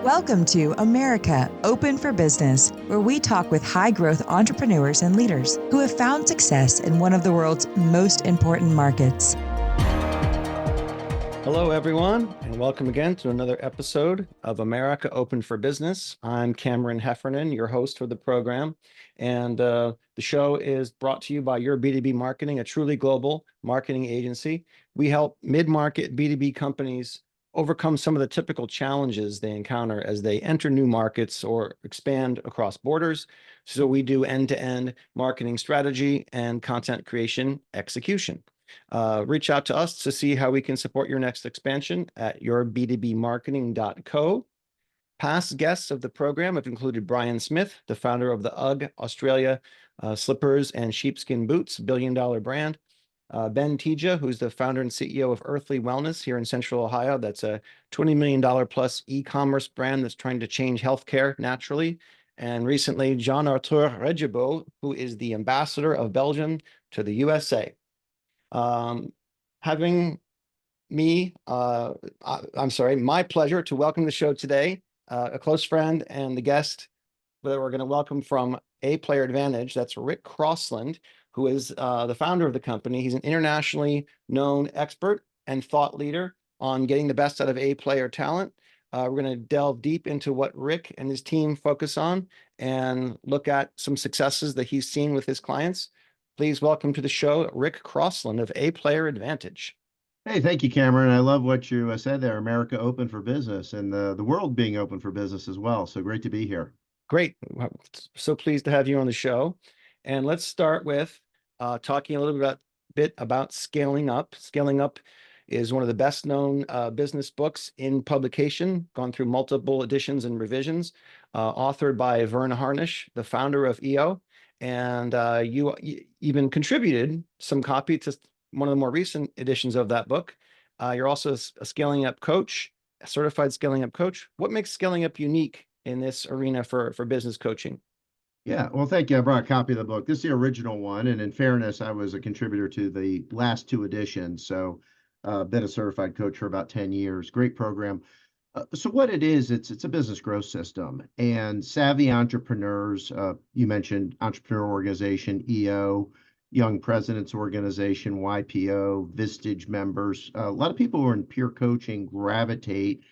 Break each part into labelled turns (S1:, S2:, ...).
S1: Welcome to America Open for Business, where we talk with high-growth entrepreneurs and leaders who have found success in one of the world's most important markets.
S2: Hello, everyone, and welcome again to another episode of America Open for Business. I'm Cameron Heffernan, your host for the program, and the show is brought to you by Your B2B Marketing, a truly global marketing agency. We help mid-market B2B companies overcome some of the typical challenges they encounter as they enter new markets or expand across borders. So we do end-to-end marketing strategy and content creation execution. Reach out to us to see how we can support your next expansion at yourbtbmarketing.co. Past guests of the program have included Brian Smith, the founder of the UGG Australia slippers and sheepskin boots, billion-dollar brand. Ben Tija, who's the founder and CEO of Earthly Wellness here in Central Ohio. That's a $20 million plus e-commerce brand that's trying to change healthcare naturally. And recently, Jean-Arthur Regibaud, who is the ambassador of Belgium to the USA. Having me, my pleasure to welcome the show today, a close friend and the guest that we're going to welcome from A Player Advantage. That's Rick Crossland, who is the founder of the company. He's an internationally known expert and thought leader on getting the best out of A player talent. We're going to delve deep into what Rick and his team focus on and look at some successes that he's seen with his clients. Please welcome to the show, Rick Crossland of A Player Advantage.
S3: Hey, thank you, Cameron. I love what you said there, America Open for Business, and the world being open for business as well. So great to be here.
S2: Great. So pleased to have you on the show. And let's start with talking a little bit about Scaling Up. Scaling Up is one of the best known business books in publication, gone through multiple editions and revisions, authored by Vern Harnish, the founder of EO. And you even contributed some copy to one of the more recent editions of that book. You're also a Scaling Up coach, a certified Scaling Up coach. What makes Scaling Up unique in this arena for business coaching?
S3: Yeah, well, thank you. I brought a copy of the book. This is the original one. And in fairness, I was a contributor to the last two editions. So been a certified coach for about 10 years. Great program. So what it is, it's a business growth system. And savvy entrepreneurs, you mentioned Entrepreneur Organization, EO, Young Presidents Organization, YPO, Vistage members. A lot of people who are in peer coaching gravitate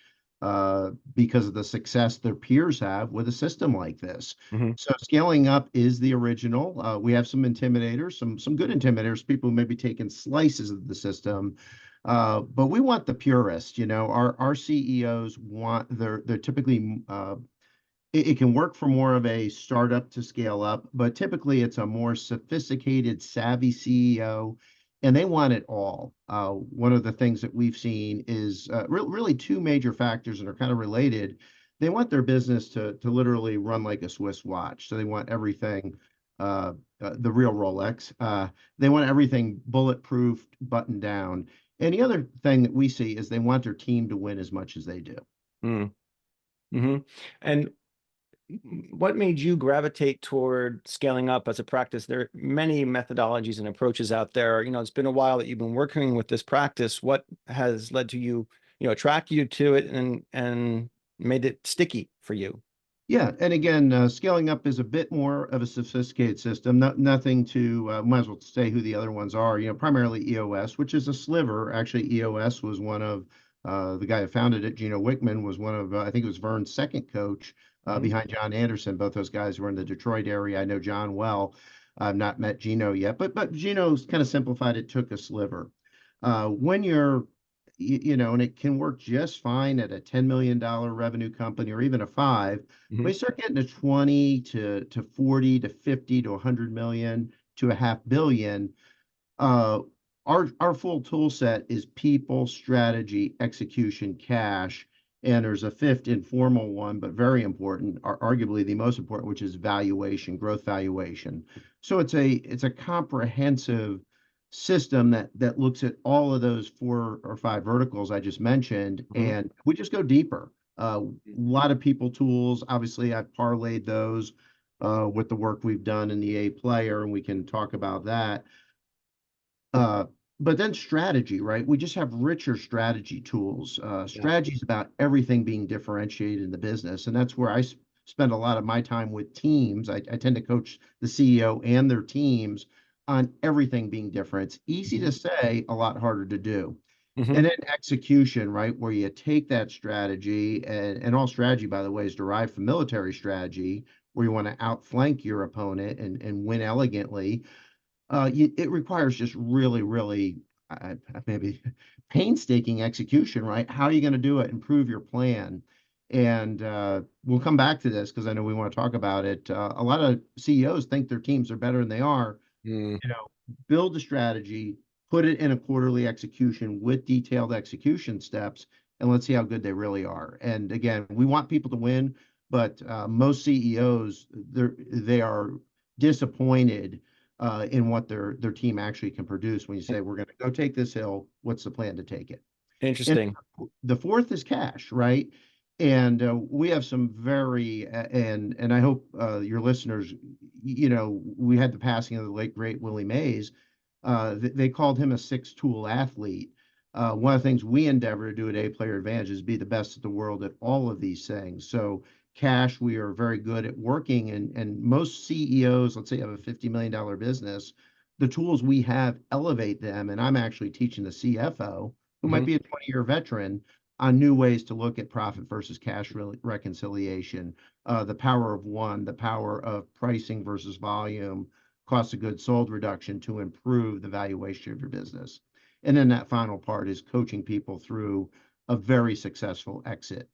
S3: because of the success their peers have with a system like this.
S2: Mm-hmm.
S3: So Scaling Up is the original. We have some intimidators, some good intimidators, people who may be taking slices of the system. But we want the purists. Our CEOs want they're typically it can work for more of a startup to scale up, but typically it's a more sophisticated, savvy CEO, and they want it all. One of the things that we've seen is really two major factors that are kind of related. They want their business to literally run like a Swiss watch. So they want everything, the real Rolex. They want everything bulletproof, buttoned down. And the other thing that we see is they want their team to win as much as they do.
S2: Mm-hmm. And what made you gravitate toward Scaling Up as a practice? There are many methodologies and approaches out there. It's been a while that you've been working with this practice. What has led to you, attract you to it and made it sticky for you?
S3: Yeah, and again, Scaling Up is a bit more of a sophisticated system. Nothing to might as well say who the other ones are. Primarily EOS, which is a sliver. Actually, EOS was one of the guy who founded it. Gino Wickman was one of I think it was Vern's second coach behind John Anderson. Both those guys were in the Detroit area. I know John well. I've not met Gino yet, but Gino's kind of simplified it. Took a sliver. When you're and it can work just fine at a $10 million revenue company or even a $5 million.
S2: Mm-hmm.
S3: When you start getting to 20 to 40 to 50 to 100 million to $500 million, our full tool set is people, strategy, execution, cash, and there's a fifth informal one, but very important, arguably the most important, which is valuation, growth valuation. So it's a comprehensive system that looks at all of those 4 or 5 verticals I just mentioned,
S2: Mm-hmm.
S3: and we just go deeper. A lot of people tools. Obviously, I've parlayed those with the work we've done in the A player, and we can talk about that. But then strategy, right? We just have richer strategy tools.
S2: Yeah.
S3: Strategy is about everything being differentiated in the business. And that's where spend a lot of my time with teams. I tend to coach the CEO and their teams on everything being different. It's easy to say, a lot harder to do.
S2: Mm-hmm.
S3: And then execution, right? Where you take that strategy, and all strategy, by the way, is derived from military strategy, where you want to outflank your opponent and win elegantly. It requires just really, really maybe painstaking execution, right? How are you going to do it? Improve your plan. And we'll come back to this because I know we want to talk about it. A lot of CEOs think their teams are better than they are.
S2: Mm.
S3: You know, build a strategy, put it in a quarterly execution with detailed execution steps, and let's see how good they really are. And again, we want people to win, but most CEOs, they are disappointed in what their team actually can produce when you say, we're going to go take this hill. What's the plan to take it? And
S2: Interesting.
S3: the fourth is cash, right? And we have some very and I hope your listeners, we had the passing of the late great Willie Mays. They called him a six-tool athlete. One of the things we endeavor to do at A Player Advantage is be the best in the world at all of these things. So cash, we are very good at working, and most CEOs, let's say, have a $50 million business. The tools we have elevate them, and I'm actually teaching the CFO, who might
S2: Mm-hmm.
S3: be a 20-year veteran, on new ways to look at profit versus cash reconciliation, the power of one, the power of pricing versus volume, cost of goods sold reduction to improve the valuation of your business. And then that final part is coaching people through a very successful exit.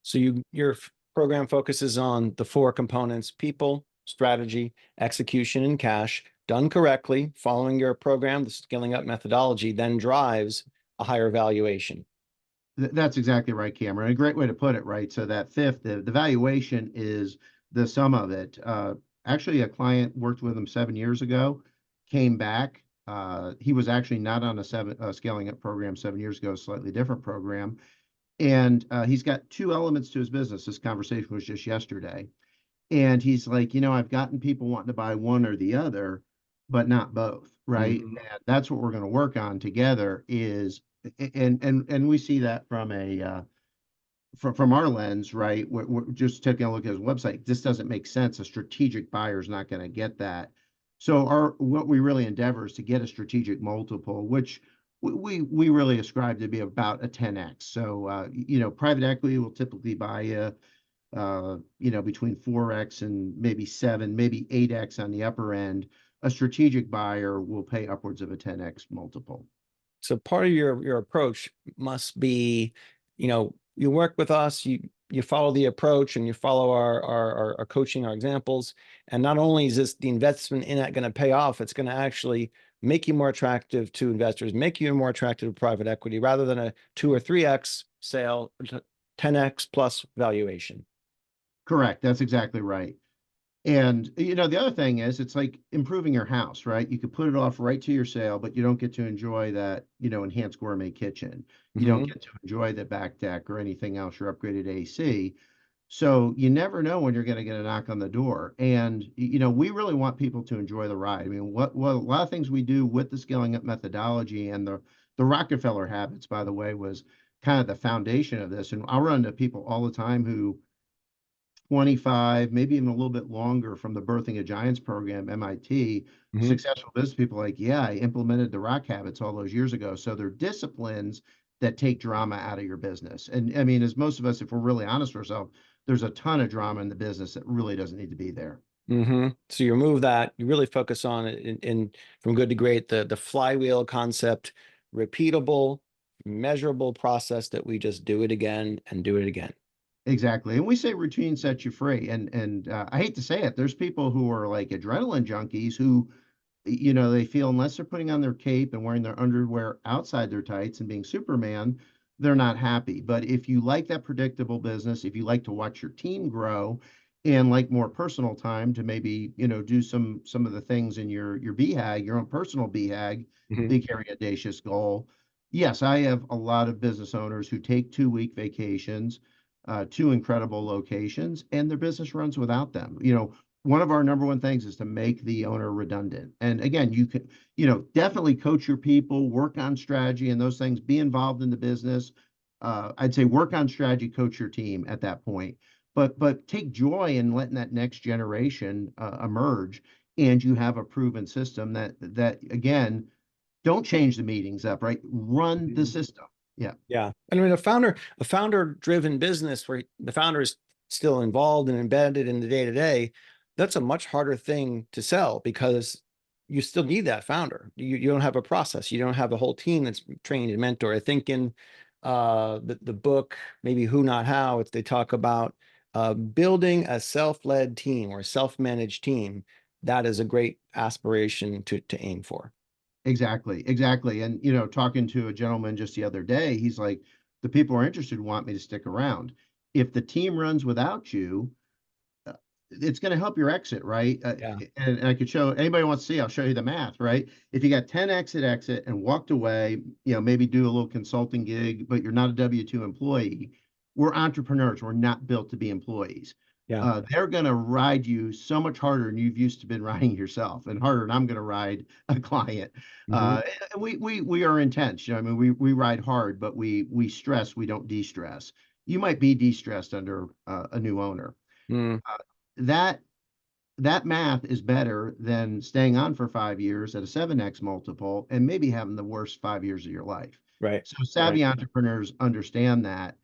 S2: So your program focuses on the four components: people, strategy, execution, and cash. Done correctly, following your program, the scaling up methodology then drives a higher valuation.
S3: That's exactly right, Cameron. A great way to put it, right? So that fifth, the valuation is the sum of it. Actually, a client worked with him 7 years ago, came back. He was actually not on a scaling up program 7 years ago, slightly different program. And he's got two elements to his business. This conversation was just yesterday. And he's like, I've gotten people wanting to buy one or the other, but not both, right?
S2: Mm-hmm.
S3: And that's what we're going to work on together is, and we see that from from our lens, right? We're just taking a look at his website. This doesn't make sense. A strategic buyer is not going to get that. So what we really endeavor is to get a strategic multiple, which we really ascribe to be about a 10x. So private equity will typically buy between 4x and maybe 7, maybe 8x on the upper end. A strategic buyer will pay upwards of a 10x multiple.
S2: So part of your approach must be, you work with us, you follow the approach and you follow our coaching, our examples. And not only is this the investment in it going to pay off, it's going to actually make you more attractive to investors, make you more attractive to private equity rather than a 2 or 3x sale, 10x plus valuation.
S3: Correct. That's exactly right. And the other thing is, it's like improving your house, right? You could put it off right to your sale, but you don't get to enjoy that, enhanced gourmet kitchen. You don't
S2: Mm-hmm.
S3: get to enjoy the back deck or anything else, your upgraded AC. So you never know when you're going to get a knock on the door. And we really want people to enjoy the ride. I mean, what a lot of things we do with the scaling up methodology, and the Rockefeller habits, by the way, was kind of the foundation of this. And I'll run into people all the time who 25, maybe even a little bit longer from the Birthing of Giants program, MIT,
S2: Mm-hmm.
S3: successful business people like, yeah, I implemented the rock habits all those years ago. So they're disciplines that take drama out of your business. And I mean, as most of us, if we're really honest with ourselves, there's a ton of drama in the business that really doesn't need to be there.
S2: Mm-hmm. So you remove that, you really focus on it in from good to great, the flywheel concept, repeatable, measurable process that we just do it again and do it again.
S3: Exactly. And we say routine sets you free. And I hate to say it, there's people who are like adrenaline junkies who they feel unless they're putting on their cape and wearing their underwear outside their tights and being Superman, they're not happy. But if you like that predictable business, if you like to watch your team grow and like more personal time to maybe, do some of the things in your BHAG, your own personal BHAG,
S2: Mm-hmm.
S3: big, hairy, audacious goal. Yes, I have a lot of business owners who take 2-week vacations, 2 incredible locations, and their business runs without them. one of our number one things is to make the owner redundant. And again, you can, definitely coach your people, work on strategy and those things, be involved in the business. I'd say work on strategy, coach your team at that point, but take joy in letting that next generation emerge. And you have a proven system that again, don't change the meetings up, right? Run the system. Yeah.
S2: Yeah. And I mean, a founder driven business where the founder is still involved and embedded in the day to day, that's a much harder thing to sell because you still need that founder. You don't have a process. You don't have a whole team that's trained and mentor. I think in the book, maybe Who Not How, they talk about building a self-led team or a self-managed team. That is a great aspiration to aim for.
S3: Exactly, exactly. And talking to a gentleman just the other day, he's like, the people who are interested want me to stick around. If the team runs without you, it's going to help your exit, right?
S2: Yeah.
S3: And I could show anybody wants to see, I'll show you the math, right? If you got 10 exit and walked away, maybe do a little consulting gig, but you're not a W-2 employee. We're entrepreneurs. We're not built to be employees.
S2: Yeah.
S3: They're going to ride you so much harder than you've used to been riding yourself, and harder than I'm going to ride a client. And we are intense. I mean, we ride hard, but we stress. We don't de-stress. You might be de-stressed under a new owner.
S2: Mm.
S3: That math is better than staying on for 5 years at a 7x multiple and maybe having the worst 5 years of your life.
S2: Right.
S3: So savvy entrepreneurs understand that.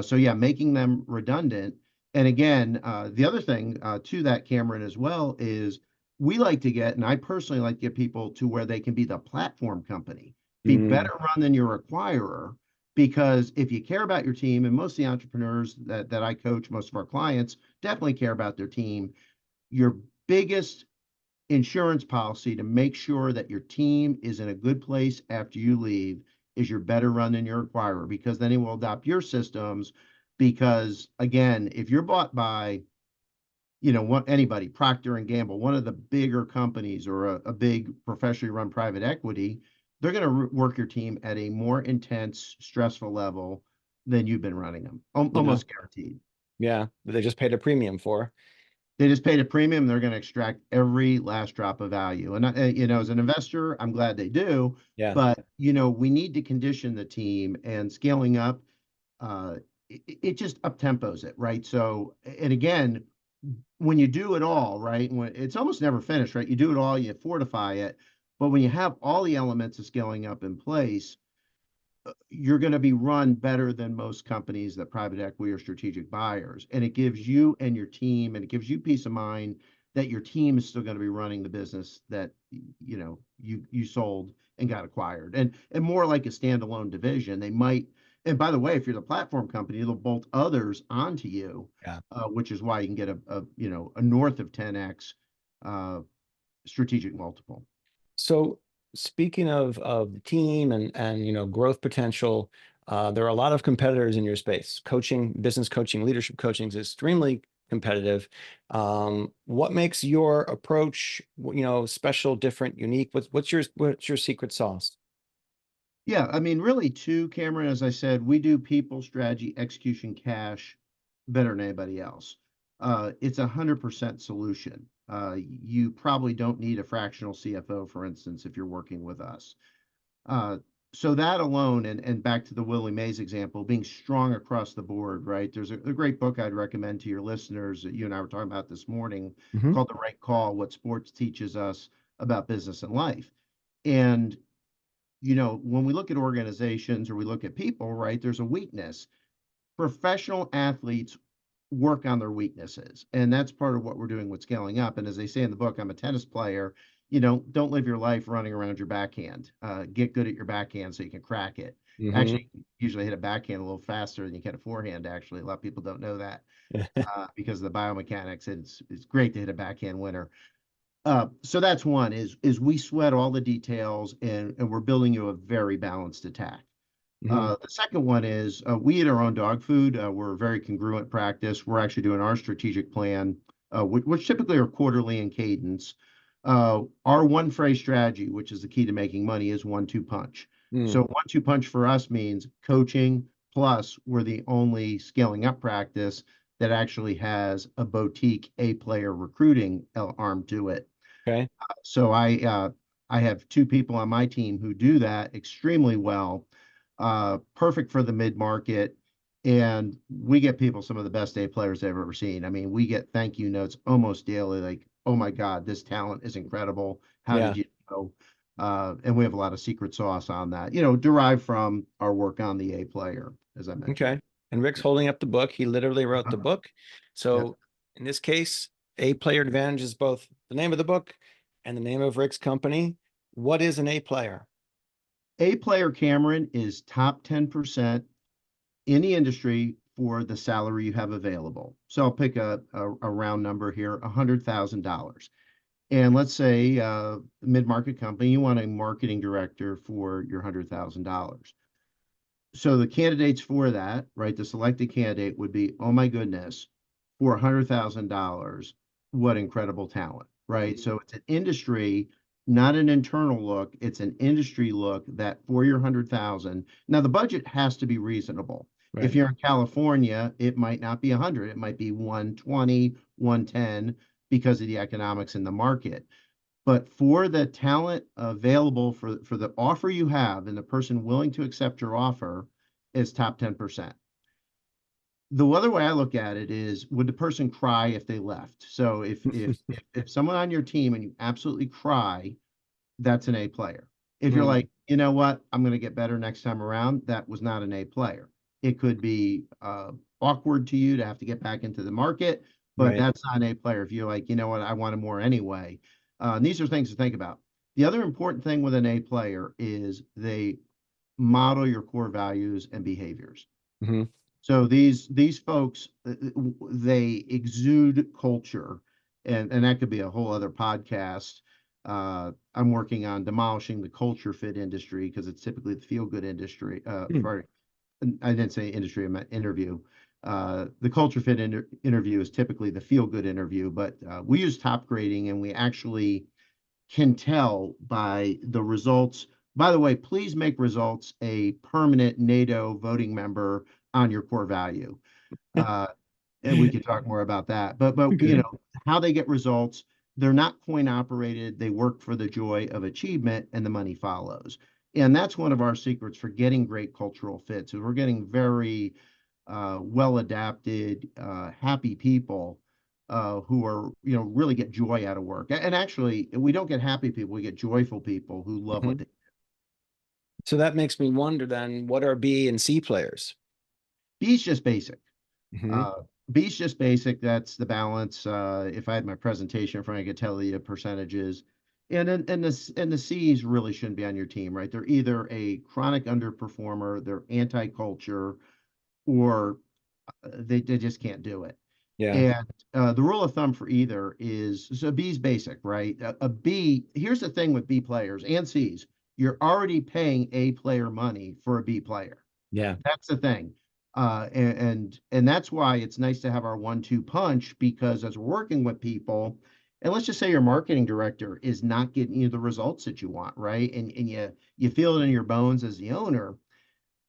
S3: So yeah, making them redundant. And again, the other thing to that, Cameron, as well, is we like to get, and I personally like to get people to where they can be the platform company, be better run than your acquirer. Because if you care about your team, and most of the entrepreneurs that I coach, most of our clients definitely care about their team, your biggest insurance policy to make sure that your team is in a good place after you leave is you're better run than your acquirer, because then he will adopt your systems. Because again, if you're bought by, anybody, Procter and Gamble, one of the bigger companies, or a big professionally run private equity, they're going to work your team at a more intense, stressful level than you've been running them, almost guaranteed.
S2: Yeah, they just paid a premium for.
S3: They just paid a premium. They're going to extract every last drop of value. And, as an investor, I'm glad they do.
S2: Yeah.
S3: But, we need to condition the team, and scaling up, it just up tempos it, right? So, and again, when you do it all, right, when it's almost never finished, right? You do it all, you fortify it. But when you have all the elements of scaling up in place, you're going to be run better than most companies that private equity or strategic buyers. And it gives you and your team, and it gives you peace of mind that your team is still going to be running the business that you sold and got acquired, and more like a standalone division. They might, and by the way, if you're the platform company, they'll bolt others onto you, which is why you can get a north of 10x strategic multiple.
S2: So speaking of the team and growth potential, there are a lot of competitors in your space. Business coaching, leadership coaching is extremely competitive. What makes your approach, special, different, unique? What's your secret sauce?
S3: Yeah, I mean, really, too, Cameron, as I said, we do people, strategy, execution, cash better than anybody else. It's 100% solution. You probably don't need a fractional CFO, for instance, if you're working with us. So that alone, and back to the Willie Mays example, being strong across the board, right? There's a great book I'd recommend to your listeners that you and I were talking about this morning, called The Right Call: What Sports Teaches Us About Business and Life. And when we look at organizations or we look at people, right, there's a weakness. Professional athletes work on their weaknesses, and that's part of what we're doing with scaling up. And as they say in the book, I'm a tennis player. Don't live your life running around your backhand. Get good at your backhand so you can crack it. Actually, usually hit a backhand a little faster than you can a forehand. Actually, a lot of people don't know that because of the biomechanics. It's great to hit a backhand winner. So that's one, is we sweat all the details, and we're building you a very balanced attack. The second one is we eat our own dog food. We're a very congruent practice. We're actually doing our strategic plan, which typically are quarterly in cadence. Our one phrase strategy, which is the key to making money, is 1-2 punch. So 1-2 punch for us means coaching, plus we're the only scaling up practice that actually has a boutique A-player recruiting arm to it.
S2: Okay.
S3: So I have two people on my team who do that extremely well, perfect for the mid-market. And we get people some of the best A players I've ever seen. I mean, we get thank you notes almost daily, like, oh my God, this talent is incredible. How
S2: Yeah.
S3: did you know? And we have a lot of secret sauce on that, derived from our work on the A player, as I mentioned.
S2: Okay. And Rick's holding up the book. He literally wrote the book.
S3: Yeah.
S2: So in this case, A Player Advantage is both the name of the book and the name of Rick's company. What is an A player?
S3: A player, Cameron, is top 10% in the industry for the salary you have available. So I'll pick a round number here, $100,000. And let's say mid-market company, you want a marketing director for your $100,000. So the candidates for that, right, the selected candidate would be, oh my goodness, for $100,000, what incredible talent, right? So it's an industry, not an internal look. It's an industry look that for your 100,000. Now the budget has to be reasonable. If
S2: Right.
S3: you're in California, it might not be 100. It might be 120, 110 because of the economics in the market. But for the talent available for the offer you have and the person willing to accept your offer is top 10%. The other way I look at it is, would the person cry if they left? So if someone on your team and you absolutely cry, that's an A player. If you're
S2: Mm,
S3: like, you know what, I'm going to get better next time around, that was not an A player. It could be awkward to you to have to get back into the market, but
S2: right.
S3: that's not an A player. If you're like, you know what, I wanted more anyway. And these are things to think about. The other important thing with an A player is they model your core values and behaviors.
S2: Hmm.
S3: So these folks, they exude culture, and that could be a whole other podcast. I'm working on demolishing the culture fit industry because it's typically the feel good industry. Sorry, I didn't say industry, I meant interview. The culture fit interview is typically the feel good interview, but we use top grading and we actually can tell by the results. By the way, please make results a permanent NATO voting member on your core value. Uh, and we could talk more about that. But
S2: Okay.
S3: how they get results, they're not coin operated. They work for the joy of achievement and the money follows. And that's one of our secrets for getting great cultural fits is we're getting very well adapted, happy people who are, really get joy out of work. And actually, we don't get happy people, we get joyful people who love what
S2: Mhm.
S3: they.
S2: So that makes me wonder then, what are B and C players?
S3: B's just basic.
S2: Hmm.
S3: Uh, B's just basic. That's the balance. If I had my presentation in front, I could tell you percentages. And the C's really shouldn't be on your team, right? They're either a chronic underperformer, they're anti-culture, or they just can't do it.
S2: Yeah.
S3: And the rule of thumb for either is so B's basic, right? A B, here's the thing with B players and C's, you're already paying A player money for a B player.
S2: Yeah.
S3: That's the thing. And that's why it's nice to have our 1-2 punch because as we're working with people, and let's just say your marketing director is not getting you the results that you want, right? And you feel it in your bones as the owner.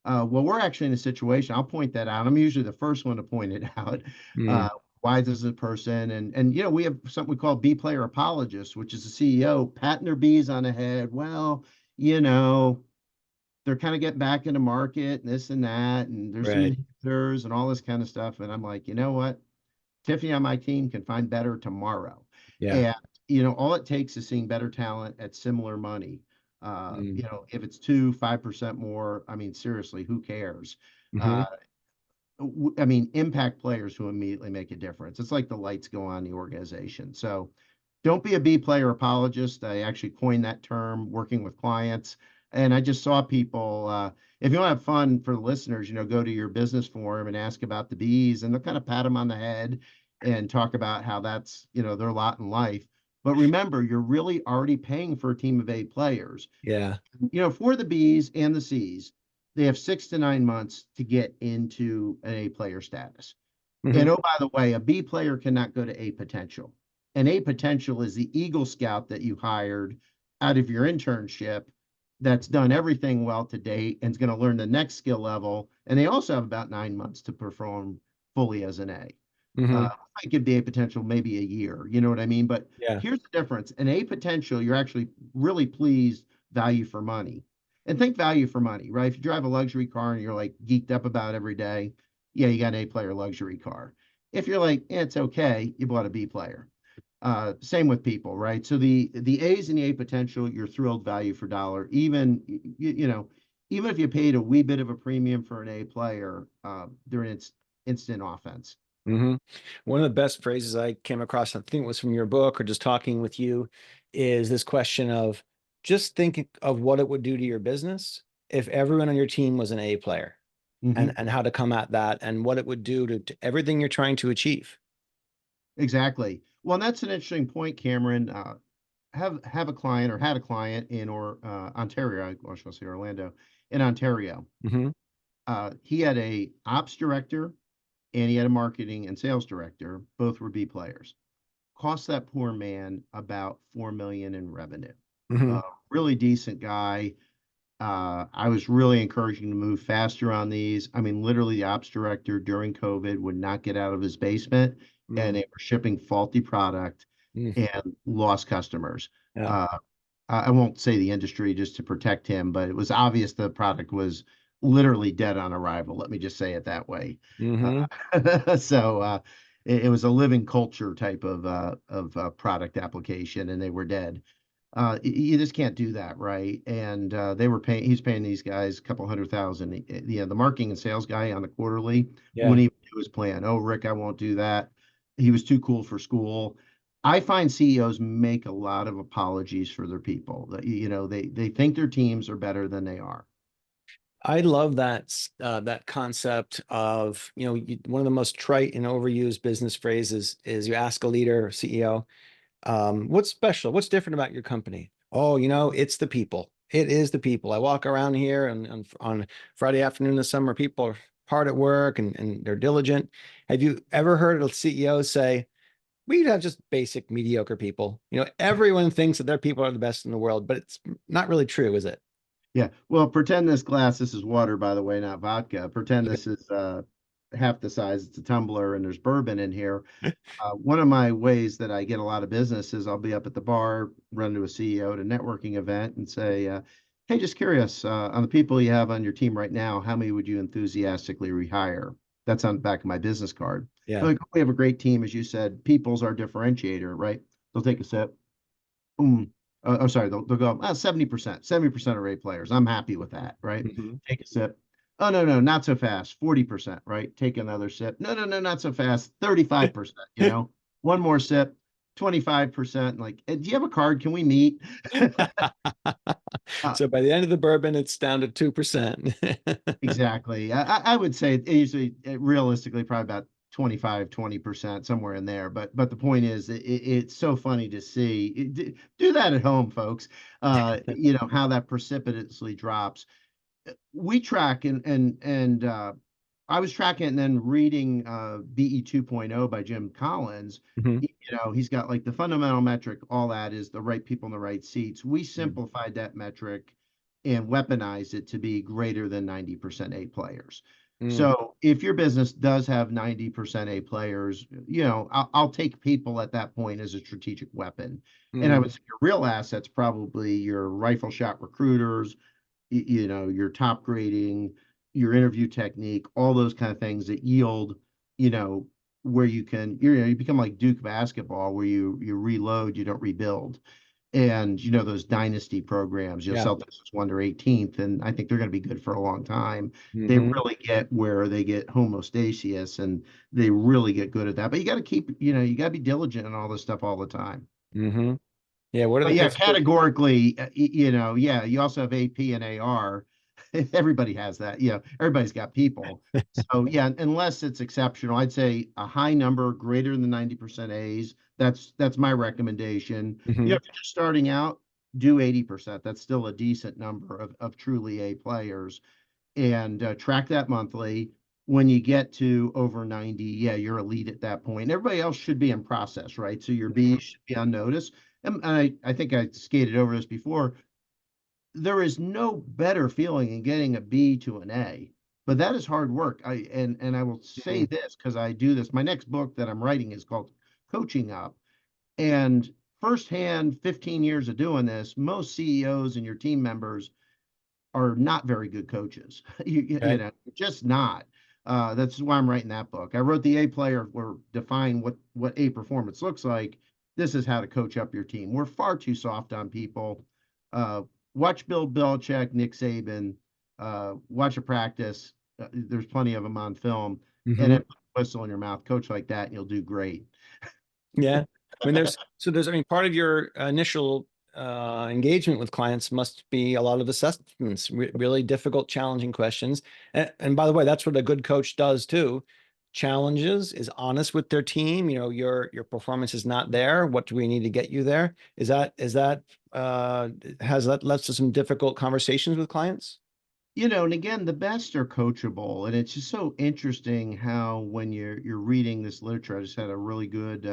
S3: Well, we're actually in a situation, I'll point that out. I'm usually the first one to point it out.
S2: Mm,
S3: Uh, why does a person and we have something we call B player apologists, which is the CEO patting their B's on the head. Well, you know, they're kind of getting back into market and this and that, and there's some
S2: right.
S3: inhibitors and all this kind of stuff. And I'm like, you know what? Tiffany on my team can find better tomorrow.
S2: Yeah.
S3: And, all it takes is seeing better talent at similar money.
S2: Mm,
S3: If it's 5% more, I mean, seriously, who cares?
S2: hmm.
S3: Uh, I mean, impact players who immediately make a difference. It's like the lights go on in the organization. So don't be a B player apologist. I actually coined that term working with clients. And I just saw people, if you want to have fun for the listeners, go to your business forum and ask about the Bs, and they'll kind of pat them on the head and talk about how that's, their lot in life. But remember, you're really already paying for a team of A players.
S2: Yeah.
S3: For the Bs and the Cs, they have 6 to 9 months to get into an A player status.
S2: Hmm.
S3: And oh, by the way, a B player cannot go to A potential. An A potential is the Eagle Scout that you hired out of your internship that's done everything well to date and is going to learn the next skill level. And they also have about 9 months to perform fully as an A.
S2: Hmm.
S3: Might give the A potential maybe a year, you know what I mean? But
S2: Yeah.
S3: here's the difference. An A potential, you're actually really pleased value for money. And think value for money, right? If you drive a luxury car and you're like geeked up about every day, yeah, you got an A player luxury car. If you're like, it's okay, you bought a B player. Same with people, right? So the A's and the A potential, you're thrilled value for dollar. Even even if you paid a wee bit of a premium for an A player, they're an instant offense.
S2: Hmm. One of the best phrases I came across, I think it was from your book or just talking with you, is this question of just think of what it would do to your business if everyone on your team was an A player, and
S3: Hmm.
S2: how to come at that and what it would do to everything you're trying to achieve.
S3: Exactly. Well, and that's an interesting point, Cameron. Have a client or had a client in or Ontario. I was supposed to say Orlando, in Ontario.
S2: Hmm.
S3: He had a ops director and he had a marketing and sales director. Both were B players. Cost that poor man about 4 million in revenue.
S2: Hmm.
S3: Uh, really decent guy. I was really encouraging to move faster on these. I mean, literally, the ops director during COVID would not get out of his basement, and
S2: Mm.
S3: they were shipping faulty product
S2: Mm.
S3: and lost customers.
S2: Yeah.
S3: Uh, I won't say the industry just to protect him, but it was obvious the product was literally dead on arrival. Let me just say it that way.
S2: Hmm.
S3: So it was a living culture type of product application, and they were dead. You just can't do that, right? And they were paying. He's paying these guys a couple 100,000. The marketing and sales guy on the quarterly
S2: Yeah.
S3: wouldn't even do his plan. Oh, Rick, I won't do that. He was too cool for school. I find CEOs make a lot of apologies for their people. They think their teams are better than they are.
S2: I love that concept of, one of the most trite and overused business phrases is you ask a leader or CEO, what's special? What's different about your company? Oh, it's the people. It is the people. I walk around here and on Friday afternoon in the summer, people are hard at work and they're diligent. Have you ever heard a CEO say, we have just basic mediocre people? Everyone thinks that their people are the best in the world, but it's not really true, is it?
S3: Yeah. Well, pretend this is water, by the way, not vodka. Pretend
S2: Okay.
S3: this is half the size. It's a tumbler and there's bourbon in here. One of my ways that I get a lot of business is I'll be up at the bar, run to a CEO at a networking event and say, hey, just curious, on the people you have on your team right now, how many would you enthusiastically rehire? That's on the back of my business card.
S2: Yeah.
S3: They're like, we have a great team, as you said. People's our differentiator, right? They'll take a sip. I'm sorry, they'll go 70% are A players. I'm happy with that, right?
S2: Hmm.
S3: Take a sip. Oh, no, no, not so fast. 40%, right? Take another sip. No, no, no, not so fast. 35%, one more sip, 25%. Like, do you have a card? Can we meet? Uh,
S2: So by the end of the bourbon, it's down to 2%.
S3: exactly. I would say usually, realistically, probably about 25-20%, somewhere in there. But the point is, it's so funny to see. Do that at home, folks. How that precipitously drops. We track and I was tracking and then reading BE 2.0 by Jim Collins.
S2: Mhm.
S3: He's got like the fundamental metric, all that is the right people in the right seats. We simplified that metric and weaponized it to be greater than 90% A players.
S2: Mm.
S3: So if your business does have 90% A players, I'll take people at that point as a strategic weapon. And I
S2: Mm.
S3: would say your real assets, probably your rifle shot recruiters, your top grading, your interview technique, all those kind of things that yield, you know, where you become like Duke basketball, where you reload, you don't rebuild. And those dynasty programs,
S2: Yeah.
S3: Celtics was won their 18th, and I think they're going to be good for a long time. They
S2: Hmm.
S3: really get where they get homostasis, and they really get good at that. But you got to keep, you got to be diligent in all this stuff all the time.
S2: Hmm. Yeah. What are the
S3: But yeah,
S2: Pittsburgh?
S3: categorically, yeah, you also have AP and AR. Everybody has that. Everybody's got people. So yeah, unless it's exceptional, I'd say a high number greater than 90% A's. That's my recommendation.
S2: Hmm.
S3: If you're just starting out, do 80%. That's still a decent number of truly A players. And track that monthly. When you get to over 90, yeah, you're elite at that point. And everybody else should be in process, right? So your B should be on notice. And I think I skated over this before. There is no better feeling in getting a B to an A but that is hard work. And I will say
S2: Mhm.
S3: this because I do this. My next book that I'm writing is called Coaching Up. And firsthand, 15 years of doing this, most CEOs and your team members are not very good coaches. You
S2: Right.
S3: know, just not. That's why I'm writing that book. I wrote the A player or define what A performance looks like. This is how to coach up your team. We're far too soft on people. Uh, Watch Bill Belichick, Nick Saban. Watch a practice. There's plenty of them on film. And
S2: Hmm.
S3: then put a whistle in your mouth. Coach like that, and you'll do great.
S2: Yeah. I mean, I mean, part of your initial engagement with clients must be a lot of assessments, really difficult, challenging questions. And by the way, that's what a good coach does too. Challenges, is honest with their team. You know, your performance is not there. What do we need to get you there? Has that led to some difficult conversations with clients?
S3: And again, the best are coachable, and it's just so interesting how when you're reading this literature. I just had a really good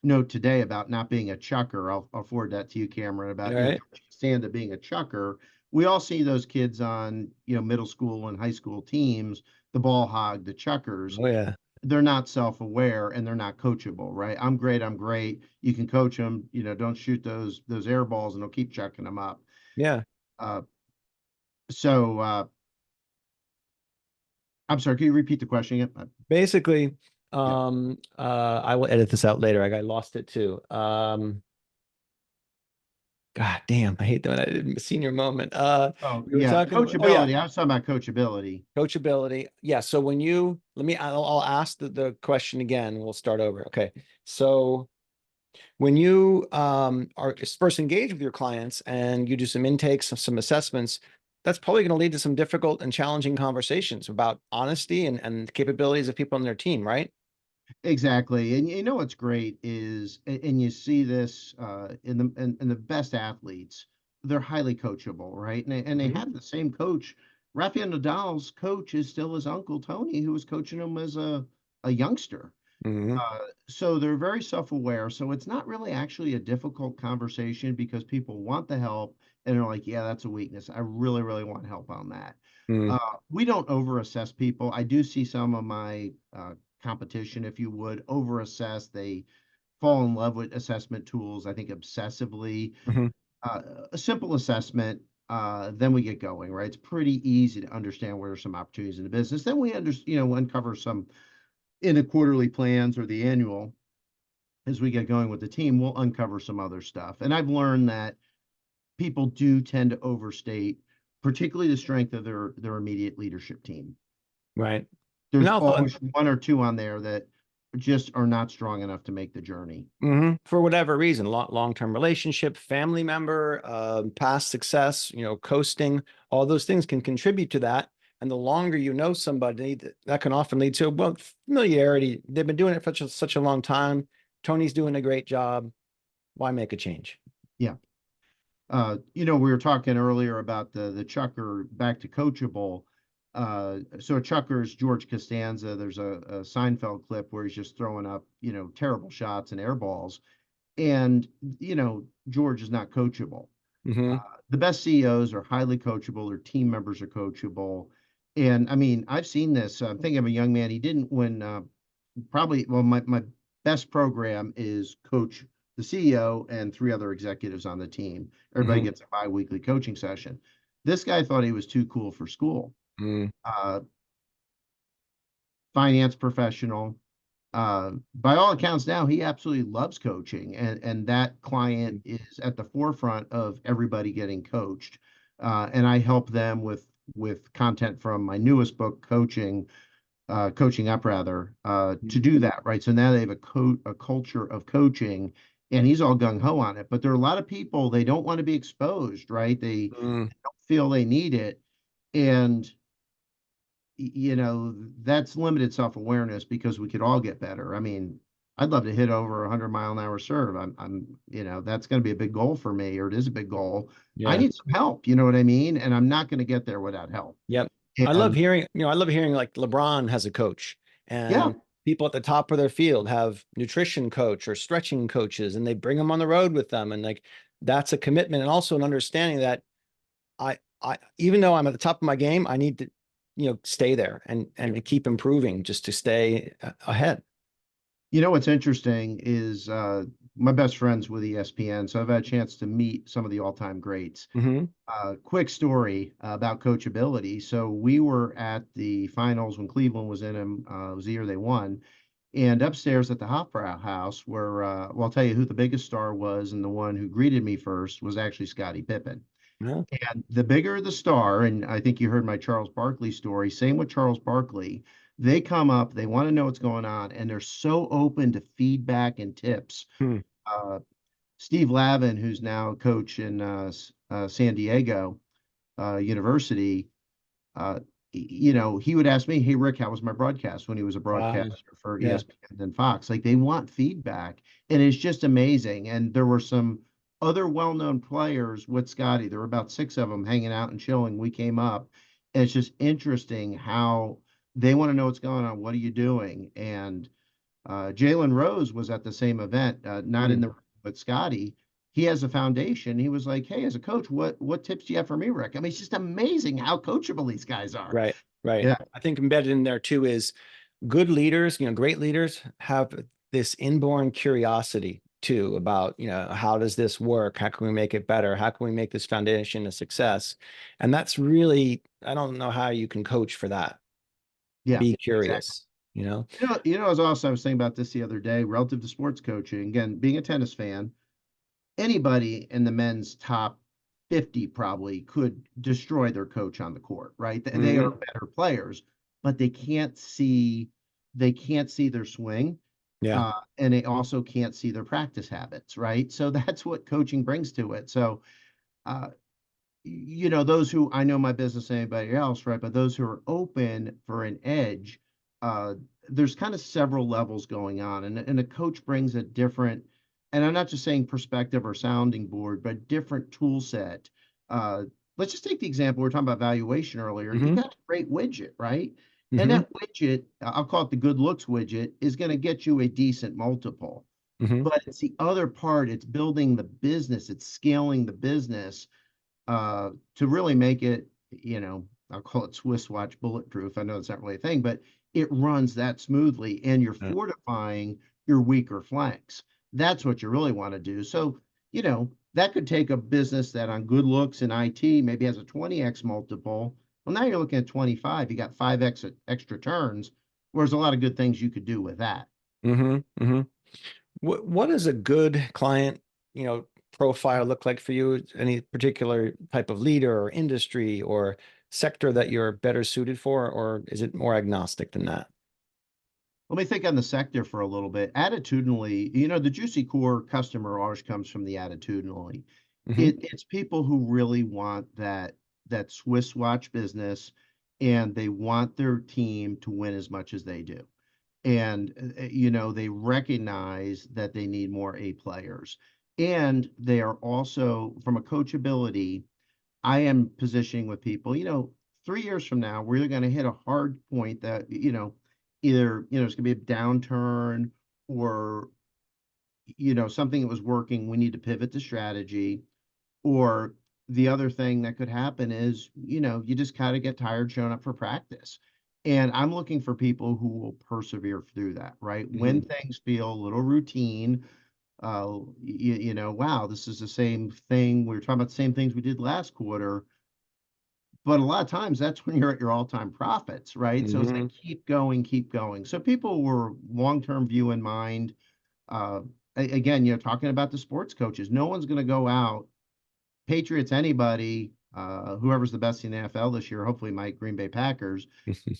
S3: note today about not being a chucker. I'll forward that to you, Cameron,
S2: All
S3: about
S2: right.
S3: George Costanza being a chucker. We all see those kids on middle school and high school teams, the ball hog, the chuckers.
S2: Oh yeah.
S3: They're not self-aware and they're not coachable, right? I'm great. I'm great. You can coach them. Don't shoot those air balls, and they'll keep chucking them up.
S2: Yeah.
S3: Uh, so I'm sorry. Can you repeat the question again?
S2: Basically,
S3: Yeah.
S2: I will edit this out later. I lost it too. God damn, I hate that when I didn't senior moment.
S3: Oh,
S2: We were
S3: yeah.
S2: talking about, oh yeah,
S3: Coachability. I was talking about coachability.
S2: coachability. Yeah. So when you I'll ask the question again. We'll start over. Okay. So when you are first engaged with your clients and you do some intakes, some assessments, that's probably going to lead to some difficult and challenging conversations about honesty and capabilities of people on their team, right?
S3: Exactly. And what's great is, and you see this in the best athletes, they're highly coachable, right? And they
S2: Hmm.
S3: have the same coach. Rafael Nadal's coach is still his uncle Tony, who was coaching him as a youngster.
S2: Hmm.
S3: So they're very self-aware. So it's not really actually a difficult conversation because people want the help and they're like, yeah, that's a weakness. I really, really want help on that.
S2: Hmm.
S3: We don't over-assess people. I do see some of my competition, if you would, over-assess. They fall in love with assessment tools, I think obsessively.
S2: Hmm.
S3: A simple assessment, then we get going, right? It's pretty easy to understand where there's some opportunities in the business. Then we uncover some in the quarterly plans or the annual. As we get going with the team, we'll uncover some other stuff. And I've learned that people do tend to overstate, particularly the strength of their immediate leadership team.
S2: Right. And
S3: There's
S2: also,
S3: always one or two on there that just are not strong enough to make the journey.
S2: for whatever reason, long-term relationship, family member, past success, coasting, all those things can contribute to that. And the longer you know somebody, that can often lead to, well, familiarity. They've been doing it for such a long time. Tony's doing a great job. Why make a change?
S3: Yeah. We were talking earlier about the chucker back to coachable. So a chucker is George Costanza. There's a Seinfeld clip where he's just throwing up, terrible shots and air balls. And, George is not coachable.
S2: Hmm.
S3: The best CEOs are highly coachable. Their team members are coachable. And I mean, I've seen this. I'm thinking of a young man. He didn't win probably, well, my best program is coach the CEO and three other executives on the team. Everybody
S2: Hmm.
S3: gets a bi-weekly coaching session. This guy thought he was too cool for school.
S2: Hmm.
S3: Uh, Finance professional. By all accounts now, he absolutely loves coaching, and that client is at the forefront of everybody getting coached. And I help them with content from my newest book, Coaching Up rather, to do that, right? So now they have a culture of coaching, and he's all gung ho on it. But there are a lot of people, they don't want to be exposed, right? They
S2: Hmm.
S3: don't feel they need it, and that's limited self-awareness because we could all get better. I mean, I'd love to hit over 100-mile-an-hour serve. That's going to be a big goal for me, or it is a big goal. I
S2: Yeah.
S3: need some help, you know what I mean? And I'm not going to get there without help.
S2: Yep.
S3: And
S2: I love hearing like LeBron has a coach
S3: yeah,
S2: and people at the top of their field have nutrition coach or stretching coaches and they bring them on the road with them. And like, that's a commitment and also an understanding that even though I'm at the top of my game, I need to stay there and keep improving just to stay ahead?
S3: You know, what's interesting is my best friend's with ESPN, so I've had a chance to meet some of the all-time greats.
S2: Mm-hmm.
S3: Quick story about coachability. So we were at the finals when Cleveland was in them. It was the year they won. And upstairs at the Hofbrau House, where, well, I'll tell you who the biggest star was, and the one who greeted me first was actually Scottie Pippen.
S2: Yeah.
S3: And the bigger the star, and I think you heard my Charles Barkley story, same with Charles Barkley. They come up, they want to know what's going on, and they're so open to feedback and tips.
S2: Hmm.
S3: Steve Lavin, who's now a coach in San Diego University, uh, he would ask me, "Hey, Rick, how was my broadcast?" When he was a
S2: Wow.
S3: broadcaster for
S2: Yeah.
S3: ESPN and Fox. Like, they want feedback, and it's just amazing. And there were some other well-known players with Scotty. There were about 6 of them hanging out and chilling. We came up, and it's just interesting how they want to know what's going on. What are you doing? And Jalen Rose was at the same event, not in
S2: Mm.
S3: the room with Scotty. He has a foundation. He was like, "Hey, as a coach, what tips do you have for me, Rick?" I mean, it's just amazing how coachable these guys are.
S2: Right. Right.
S3: Yeah,
S2: I think embedded in there too is good leaders, great leaders have this inborn curiosity too about, how does this work? How can we make it better? How can we make this foundation a success? And that's really, I don't know how you can coach for that.
S3: yeah,
S2: Be
S3: exactly.
S2: curious,
S3: As also I was thinking about this the other day, relative to sports coaching. Again, being a tennis fan, anybody in the men's top 50 probably could destroy their coach on the court, right? They are
S2: Hmm.
S3: better players, but they can't see their swing.
S2: Yeah.
S3: And they also can't see their practice habits, right? So that's what coaching brings to it. So, uh, those who I know my business than anybody else, right? But those who are open for an edge, uh, there's kind of several levels going on, and a coach brings a different, and I'm not just saying perspective or sounding board, but different tool set. Uh, let's just take the example we were talking about valuation earlier. You've
S2: Hmm.
S3: got a great widget, right? And
S2: Hmm.
S3: that widget, I'll call it the good looks widget, is going to get you a decent multiple.
S2: Hmm.
S3: But it's the other part, it's building the business, it's scaling the business to really make it, I'll call it Swiss watch bulletproof. I know it's not really a thing, but it runs that smoothly and you're fortifying your weaker flanks. That's what you really want to do. So, that could take a business that on good looks in IT maybe has a 20x multiple. Well, now you're looking at 25. You got 5x extra turns, whereas a lot of good things you could do with that.
S2: Hmm. Hmm. What does a good client, profile look like for you? Any particular type of leader or industry or sector that you're better suited for, or is it more agnostic than that?
S3: Let me think on the sector for a little bit. Attitudinally, the juicy core customer always comes from the attitudinally.
S2: Hmm.
S3: It's people who really want that Swiss watch business, and they want their team to win as much as they do. And they recognize that they need more A players. And they are also, from a coachability, I am positioning with people, 3 years from now, we're going to hit a hard point that, either, it's going to be a downturn, or, something that was working, we need to pivot the strategy. Or the other thing that could happen is, you just kind of get tired showing up for practice. And I'm looking for people who will persevere through that, right? When
S2: Hmm.
S3: things feel a little routine, wow, this is the same thing. We were talking about the same things we did last quarter. But a lot of times that's when you're at your all-time profits, right? So it's like
S2: Hmm.
S3: keep going, keep going. So people were long-term view in mind. Uh, Again, talking about the sports coaches, no one's going to go out, Patriots, anybody, whoever's the best in the NFL this year, hopefully my Green Bay Packers,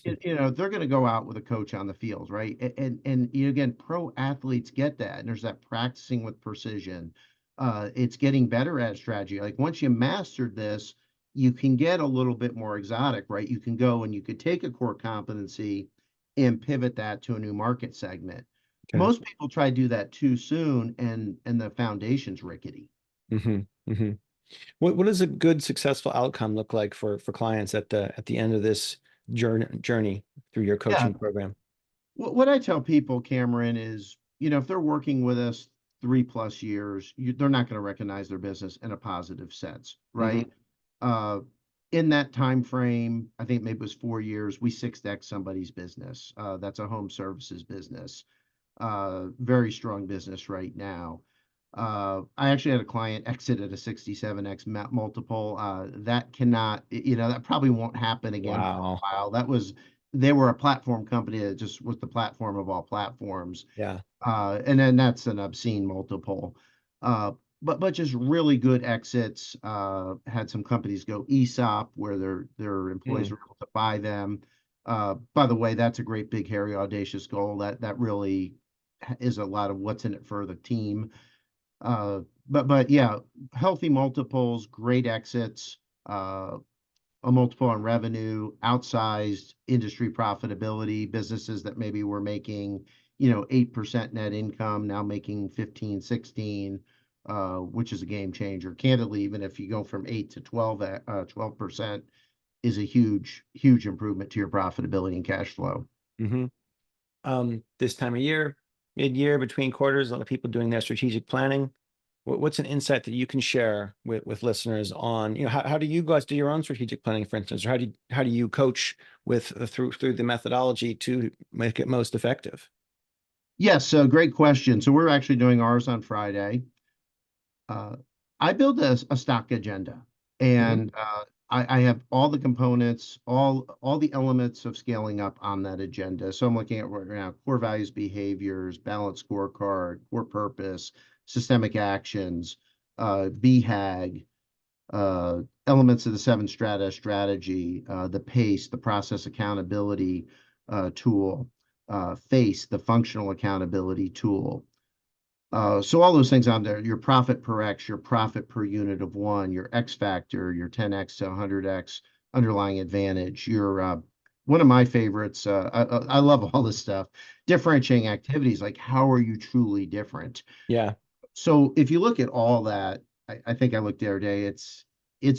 S3: they're going to go out with a coach on the field, right? And again, pro athletes get that, and there's that practicing with precision. It's getting better at strategy. Like, once you mastered this, you can get a little bit more exotic, right? You can go and you could take a core competency and pivot that to a new market segment.
S2: Okay.
S3: Most people try to do that too soon, and the foundation's rickety.
S2: Hmm. Hmm. What does a good successful outcome look like for clients at the end of this journey through your
S3: Yeah,
S2: coaching program?
S3: what I tell people, Cameron, is, if they're working with us 3+ years, they're not going to recognize their business in a positive sense,
S2: Hmm.
S3: right? Uh, in that time frame, I think maybe it was 4 years, we 6x somebody's business. That's a home services business. Very strong business right now. I actually had a client exit at a 67x multiple. That cannot, that probably won't happen again for a
S2: Wow.
S3: while. They were a platform company that just was the platform of all platforms.
S2: Yeah.
S3: And then that's an obscene multiple. Uh, but just really good exits. Had some companies go ESOP where their employees
S2: Mm.
S3: were able to buy them. By the way, that's a great big hairy audacious goal. That really is a lot of what's in it for the team. But yeah, healthy multiples, great exits, a multiple on revenue, outsized industry profitability, businesses that maybe were making, 8% net income, now making 15, 16, which is a game changer. Candidly, even if you go from 8 to 12% is a huge, huge improvement to your profitability and cash flow.
S2: Mm-hmm. This time of year, mid-year, between quarters, a lot of people doing their strategic planning. What's an insight that you can share with listeners on, how do you guys do your own strategic planning, for instance, or how do you coach with through the methodology to make it most effective?
S3: Yes, so great question. So we're actually doing ours on Friday. Uh, I build a stock agenda,
S2: Mm-hmm.
S3: and I have all the components, all the elements of scaling up on that agenda. So I'm looking at right now core values, behaviors, balanced scorecard, core purpose, systemic actions, BHAG, elements of the seven strata strategy, the PACE, the process accountability tool, FACE, the functional accountability tool. So all those things on there, your profit per X, your profit per unit of one, your X factor, your 10X to 100X underlying advantage, your one of my favorites, I love all this stuff, differentiating activities, like how are you truly different?
S2: Yeah.
S3: So if you look at all that, I think I looked the other day, it's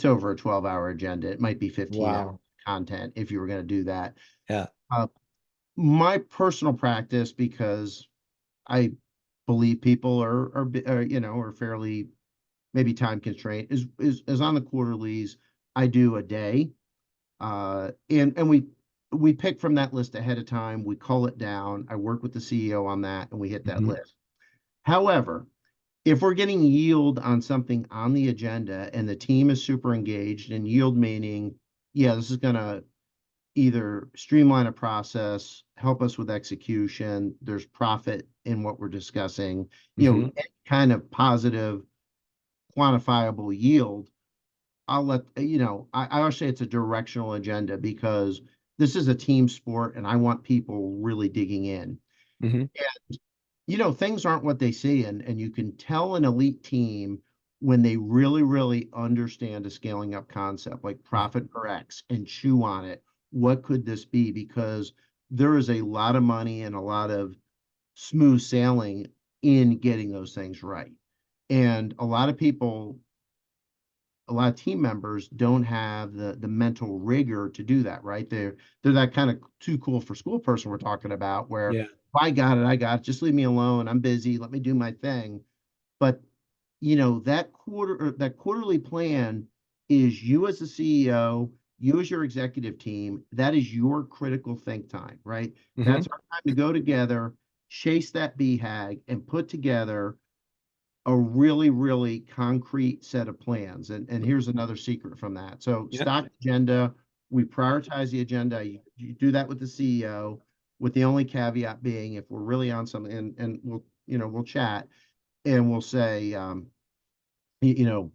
S3: over a 12-hour agenda. It might be 15 hours
S2: Wow.
S3: content if you were going to do that.
S2: Yeah.
S3: Uh, my personal practice, because I believe people are fairly maybe time constraint is on the quarterlies. I do a day, and we pick from that list ahead of time. We cull it down. I work with the CEO on that, and we hit that
S2: Mm-hmm.
S3: list. However, if we're getting yield on something on the agenda and the team is super engaged, and yield meaning, yeah, this is gonna either streamline a process, help us with execution, there's profit in what we're discussing,
S2: Mm-hmm.
S3: any kind of positive, quantifiable yield, I'll let, I always say it's a directional agenda because this is a team sport and I want people really digging in.
S2: Mm-hmm.
S3: Things aren't what they see, and you can tell an elite team when they really, really understand a scaling up concept like profit per X and chew on it. What could this be? Because there is a lot of money and a lot of smooth sailing in getting those things right. And a lot of team members don't have the mental rigor to do that, right? They're that kind of too cool for school person we're talking about, where
S2: Yeah.
S3: I got it, I got it, just leave me alone. I'm busy, let me do my thing. But that quarterly plan is you as the CEO, you as your executive team, that is your critical think time, right?
S2: Mm-hmm.
S3: That's our time to go together, chase that BHAG, and put together a really, really concrete set of plans. And here's another secret from that. So
S2: Yeah.
S3: stock agenda, we prioritize the agenda. You do that with the CEO, with the only caveat being if we're really on something, and we'll chat and we'll say, you know,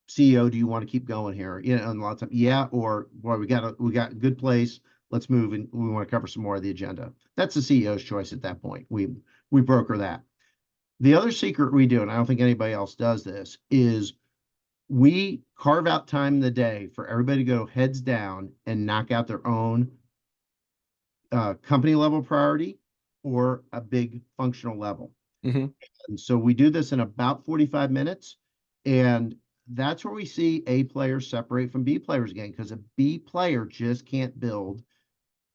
S3: CEO, do you want to keep going here? And a lot of times, yeah, or boy, we got a good place. Let's move and we want to cover some more of the agenda. That's the CEO's choice at that point. We broker that. The other secret we do, and I don't think anybody else does this, is we carve out time in the day for everybody to go heads down and knock out their own company level priority or a big functional level.
S2: Mm-hmm.
S3: And so we do this in about 45 minutes. And that's where we see A players separate from B players again, because a B player just can't build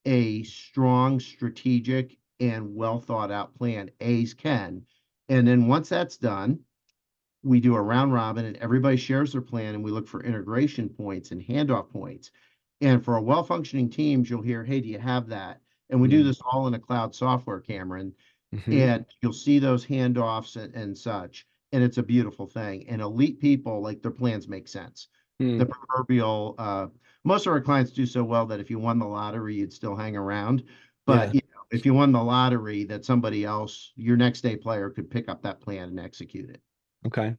S3: a strong, strategic, and well thought out plan. A's can. And then once that's done, we do a round robin and everybody shares their plan and we look for integration points and handoff points. And for a well-functioning teams, you'll hear, hey, do you have that? And we do
S2: Mm.
S3: this all in a cloud software, Cameron,
S2: Mm-hmm.
S3: and you'll see those handoffs and such. And it's a beautiful thing. And elite people, like their plans make sense. The
S2: Mm.
S3: proverbial, most of our clients do so well that if you won the lottery, you'd still hang around. But
S2: Yeah.
S3: if you won the lottery, that somebody else, your next day player, could pick up that plan and execute it.
S2: Okay.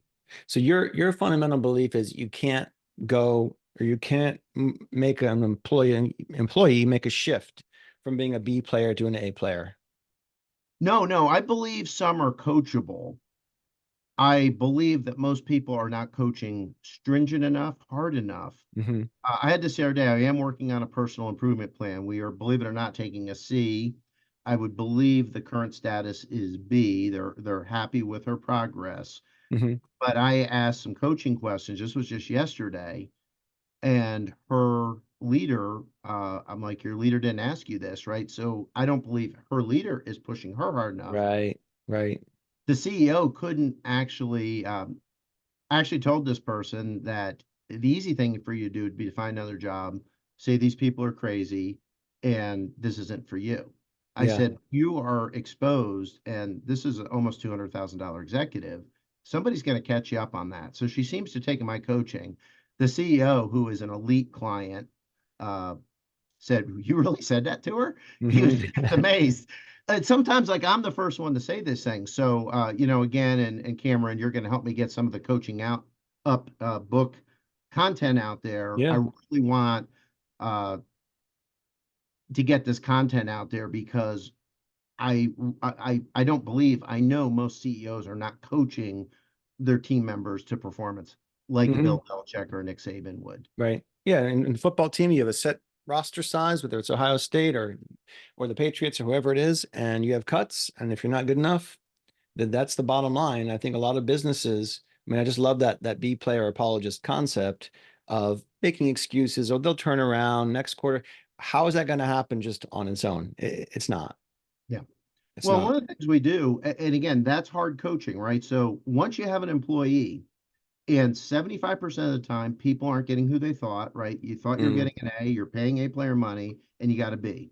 S2: So your fundamental belief is you can't go or you can't make an employee make a shift from being a B player to an A player.
S3: No, I believe some are coachable. I believe that most people are not coaching stringent enough, hard enough.
S2: Mm-hmm.
S3: I had to say today, I am working on a personal improvement plan. We are, believe it or not, taking a C. I would believe the current status is B. They're happy with her progress.
S2: Mm-hmm.
S3: But I asked some coaching questions. This was just yesterday, and her leader, I'm like, your leader didn't ask you this, right? So I don't believe her leader is pushing her hard enough.
S2: Right. Right.
S3: The CEO couldn't actually I actually told this person that the easy thing for you to do would be to find another job, say these people are crazy and this isn't for you. I
S2: Yeah.
S3: said, you are exposed, and this is an almost $200,000 executive. Somebody's going to catch you up on that. So she seems to take my coaching. The CEO, who is an elite client, uh, said, "You really said that to her?" He was
S2: Mm-hmm.
S3: amazed. And sometimes, like, I'm the first one to say this thing. So, again, and Cameron, you're going to help me get some of the coaching out up book content out there. I
S2: Yeah.
S3: really want uh, to get this content out there because I don't believe I know most CEOs are not coaching their team members to performance like a
S2: Mm-hmm.
S3: Bill Belichick or a Nick Saban would.
S2: Right. Yeah. In football team, you have a set roster size, whether it's Ohio State or the Patriots or whoever it is, and you have cuts. And if you're not good enough, then that's the bottom line. I think a lot of businesses, I mean, I just love that B player apologist concept of making excuses or they'll turn around next quarter. How is that going to happen just on its own? It's not.
S3: Yeah.
S2: It's
S3: Well,
S2: not.
S3: one of the things we do, and again, that's hard coaching, right? So once you have an employee, and 75% of the time, people aren't getting who they thought, right? You thought you were
S2: Mm,
S3: getting an A, you're paying A player money, and you got a B.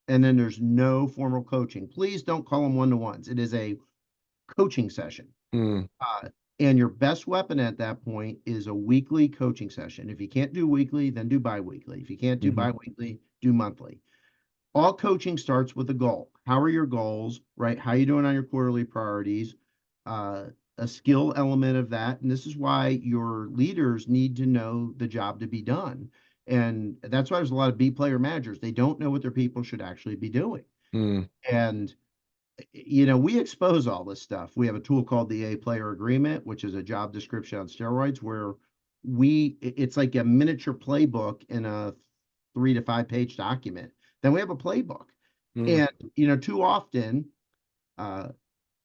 S3: And then there's no formal coaching. Please don't call them one-to-ones. It is a coaching session.
S2: mm,
S3: Uh, and your best weapon at that point is a weekly coaching session. If you can't do weekly, then do biweekly. If you can't do
S2: mhm,
S3: biweekly, do monthly. All coaching starts with a goal. How are your goals, right? How are you doing on your quarterly priorities? Uh, a skill element of that. And this is why your leaders need to know the job to be done. And that's why there's a lot of B player managers. They don't know what their people should actually be doing.
S2: mm,
S3: And, we expose all this stuff. We have a tool called the A player agreement, which is a job description on steroids, where it's like a miniature playbook in a 3 to 5 page document. Then we have a playbook.
S2: mm,
S3: And, too often, uh,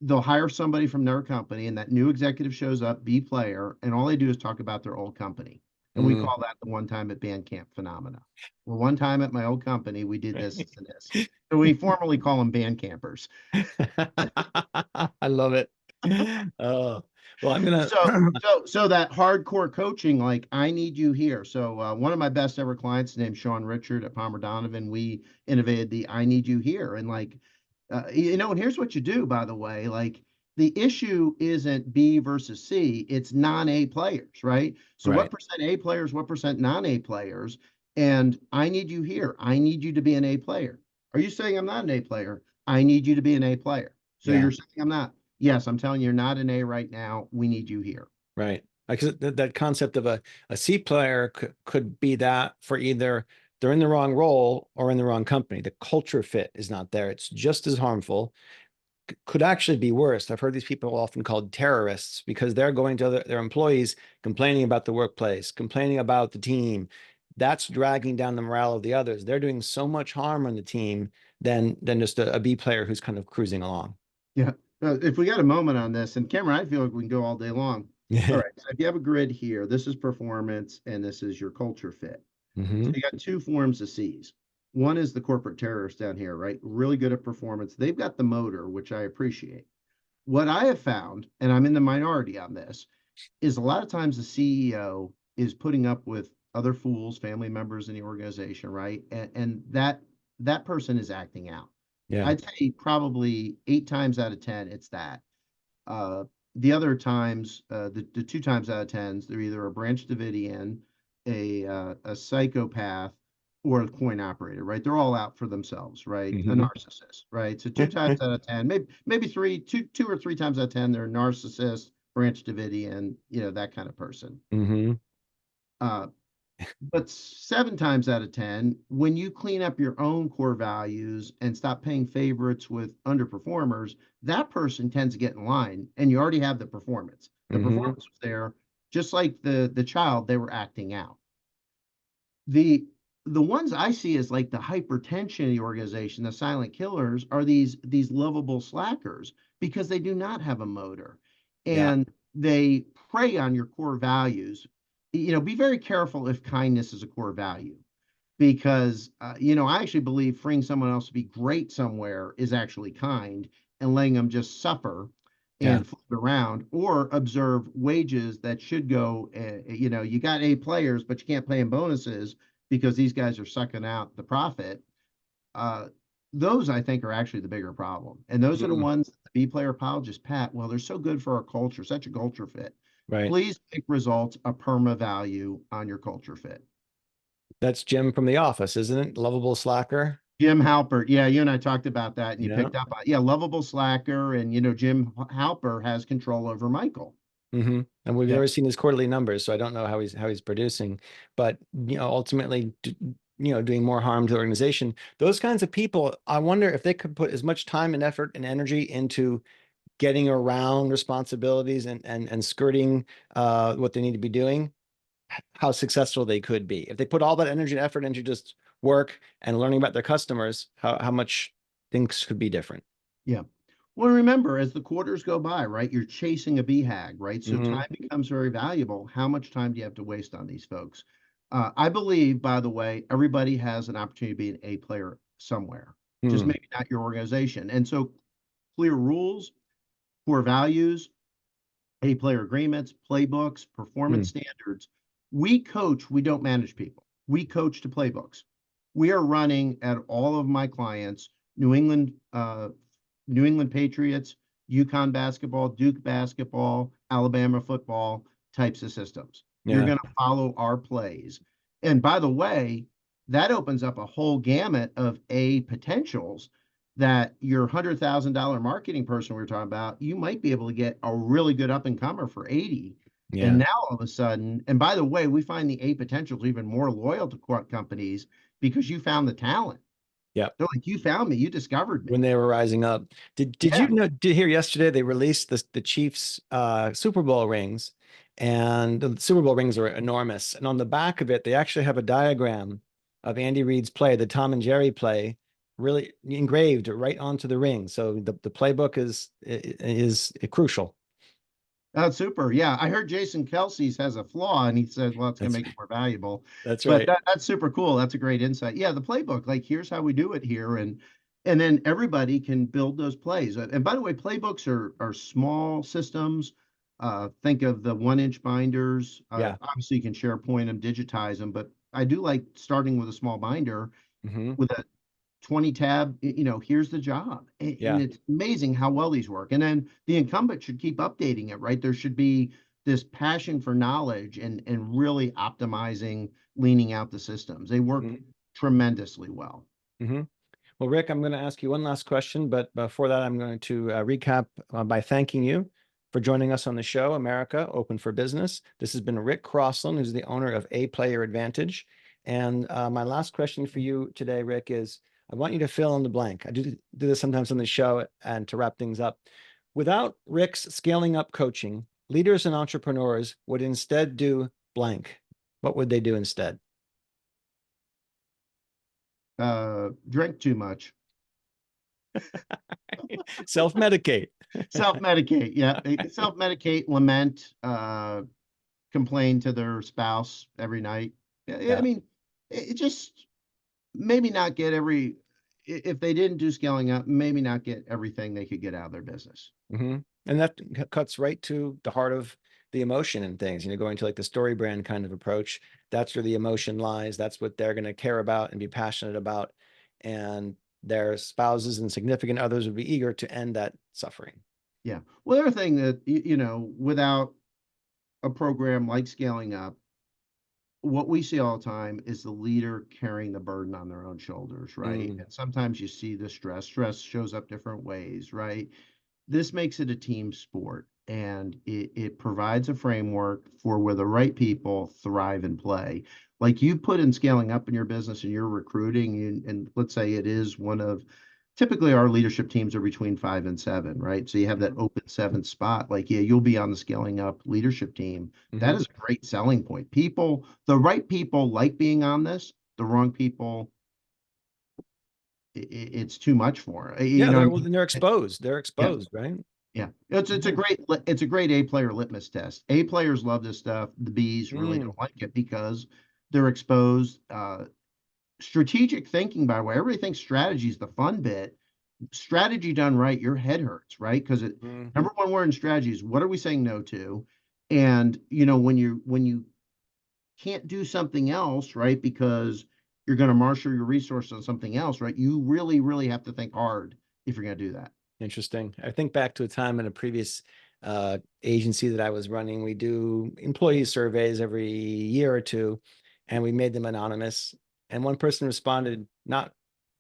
S3: they'll hire somebody from their company and that new executive shows up, B player, and all they do is talk about their old company. And we
S2: mm.
S3: call that the one time at band camp phenomena. Well, one time at my old company, we did this and this. So we formally call them band campers.
S2: I love it. Oh, well, I'm gonna.
S3: So that hardcore coaching, like, I need you here. So one of my best ever clients named Sean Richard at Palmer Donovan, we innovated the I need you here. And like, and here's what you do, by the way, like the issue isn't B versus C, it's non-A players, right? So what
S2: Right.
S3: percent A players, what percent non-A players? And I need you here. I need you to be an A player. Are you saying I'm not an A player? I need you to be an A player. So
S2: Yeah.
S3: you're saying I'm not. Yes, I'm telling you, you're not an A right now. We need you here.
S2: Right. Like that concept of a C player could be that for either they're in the wrong role or in the wrong company. The culture fit is not there. It's just as harmful. Could actually be worse. I've heard these people often called terrorists because they're going to their employees complaining about the workplace, complaining about the team. That's dragging down the morale of the others. They're doing so much harm on the team than just a B player who's kind of cruising along.
S3: Yeah. If we got a moment on this, and Cameron, I feel like we can go all day long. All right. So if you have a grid here, this is performance and this is your culture fit. So
S2: Hmm.
S3: you got two forms of C's. One is the corporate terrorist down here, right? Really good at performance. They've got the motor, which I appreciate. What I have found, and I'm in the minority on this, is a lot of times the CEO is putting up with other fools, family members in the organization, right? And that person is acting out.
S2: Yeah.
S3: I'd say probably 8 times out of 10, it's that. Uh, the other times, the 2 times out of 10s, they're either a Branch Davidian, a psychopath, or a coin operator, right? They're all out for themselves, right? A
S2: Hmm.
S3: narcissist, right? So 2 times out of 10, maybe two or 3 times out of 10, they're a narcissist, Branch Davidian, that kind of person.
S2: Hmm.
S3: Uh, but 7 times out of 10, when you clean up your own core values and stop paying favorites with underperformers, that person tends to get in line and you already have the performance. The
S2: Hmm.
S3: performance was there, just like the child, they were acting out. The the ones I see as like the hypertension in the organization, the silent killers, are these lovable slackers because they do not have a motor
S2: Yeah.
S3: and they prey on your core values. Be very careful if kindness is a core value because I actually believe freeing someone else to be great somewhere is actually kind, and letting them just suffer
S2: Yeah.
S3: and float around or observe wages that should go. You got A players, but you can't pay them bonuses because these guys are sucking out the profit. Uh, those I think are actually the bigger problem, and those are the
S2: Mm.
S3: ones that the B player apologists pat. Well, they're so good for our culture, such a culture fit.
S2: Right.
S3: Please make results a perma value on your culture fit.
S2: That's Jim from The Office, isn't it? Lovable slacker.
S3: Jim Halpert. Yeah, you and I talked about that, and you
S2: Yeah.
S3: picked up on, yeah, lovable slacker, and Jim Halpert has control over Michael.
S2: Hmm. And we've
S3: Yeah,
S2: never seen his quarterly numbers, so I don't know how he's producing. But ultimately, doing more harm to the organization. Those kinds of people, I wonder if they could put as much time and effort and energy into getting around responsibilities and skirting what they need to be doing, how successful they could be. If they put all that energy and effort into just work and learning about their customers, how much things could be different.
S3: yeah. Well, remember, as the quarters go by, right, you're chasing a BHAG, right? So
S2: Hmm.
S3: time becomes very valuable. How much time do you have to waste on these folks? I believe, by the way, everybody has an opportunity to be an A player somewhere, just
S2: Hmm.
S3: maybe not your organization. And so clear rules, core values, A player agreements, playbooks,
S2: Hmm.
S3: performance standards. We coach, we don't manage people. We coach to playbooks. We are running at all of my clients, New England, New England Patriots, UConn basketball, Duke basketball, Alabama football types of systems. You're
S2: Yeah.
S3: going to follow our plays. And by the way, that opens up a whole gamut of A potentials that your $100,000 marketing person we were talking about, you might be able to get a really good up and comer for 80. And
S2: Yeah.
S3: now all of a sudden, and by the way, we find the A potentials even more loyal to companies because you found the talent.
S2: Yeah.
S3: They're like, you found me, you discovered
S2: When
S3: me.
S2: they were rising up. Did you
S3: Yeah.
S2: know, did you hear yesterday they released the Chiefs Super Bowl rings, and the Super Bowl rings are enormous. And on the back of it, they actually have a diagram of Andy Reid's play, the Tom and Jerry play, really engraved right onto the ring. So the playbook is crucial.
S3: That's super. Yeah, I heard Jason Kelsey's has a flaw, and he said, "Well, it's going to
S2: That's
S3: make it more valuable."
S2: that's
S3: But
S2: right.
S3: that's super cool. That's a great insight. Yeah, the playbook, like here's how we do it here, and then everybody can build those plays. And by the way, playbooks are small systems. Think of the 1 inch binders.
S2: Yeah.
S3: Obviously, you can SharePoint them, digitize them, but I do like starting with a small binder
S2: Hmm.
S3: with a 20 tab, here's the job. And
S2: Yeah.
S3: it's amazing how well these work. And then the incumbent should keep updating it, right? There should be this passion for knowledge and really optimizing, leaning out the systems. They work
S2: Hmm.
S3: tremendously well.
S2: Hmm. Well, Rick, I'm going to ask you one last question, but before that, I'm going to recap by thanking you for joining us on the show, America Open for Business. This has been Rick Crossland, who's the owner of A Player Advantage. And my last question for you today, Rick, is I want you to fill in the blank. I do this sometimes on the show, and to wrap things up. Without Rick's scaling up coaching, leaders and entrepreneurs would instead do blank. What would they do instead?
S3: Drink too much.
S2: Self-medicate.
S3: Self-medicate. Yeah. Self-medicate, lament, complain to their spouse every night. Yeah, I
S2: Yeah.
S3: mean, it just maybe not get if they didn't do scaling up, maybe not get everything they could get out of their business.
S2: Hmm. And that cuts right to the heart of the emotion in things, going to like the story brand kind of approach. That's where the emotion lies. That's what they're going to care about and be passionate about. And their spouses and significant others would be eager to end that suffering.
S3: Yeah. Well, the other thing that, without a program like Scaling Up, what we see all the time is the leader carrying the burden on their own shoulders, right? And sometimes you see the stress. Stress shows up different ways, right? This makes it a team sport, and it provides a framework for where the right people thrive and play. Like you put in Scaling Up in your business and you're recruiting, and let's say it is one of, typically our leadership teams are between 5 and 7, right? So you have that open 7th spot. Like, yeah, you'll be on the Scaling Up leadership team. That is a great selling point. The right people like being on this. The wrong people, it's too much for.
S2: Yeah, they're exposed. They're exposed, yeah. Right?
S3: Yeah, it's a great A player litmus test. A players love this stuff. The Bs really don't like it because they're exposed. Strategic thinking, by the way, everybody thinks strategy is the fun bit. Strategy done right, your head hurts, right? Because number one word in strategy is, what are we saying no to? And when you can't do something else, right, because you're going to marshal your resources on something else, right? You really, really have to think hard if you're going to do that.
S2: Interesting. I think back to a time in a previous agency that I was running. We do employee surveys every year or two, and we made them anonymous. And one person responded, not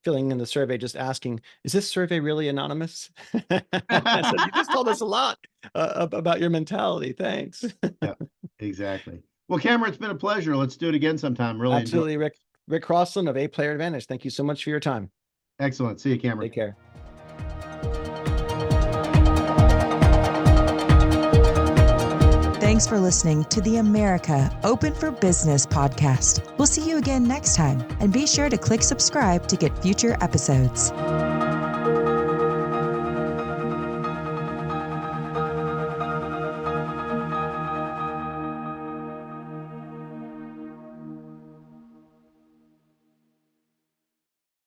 S2: filling in the survey, just asking, "Is this survey really anonymous?" I said, "You just told us a lot about your mentality. Thanks."
S3: Yeah, exactly. Well, Cameron, it's been a pleasure. Let's do it again sometime. Really
S2: Absolutely, Rick Crossland of A Player Advantage. Thank you so much for your time.
S3: Excellent. See you, Cameron.
S2: Take care.
S1: Thanks for listening to the America Open for Business podcast. We'll see you again next time, and be sure to click subscribe to get future episodes.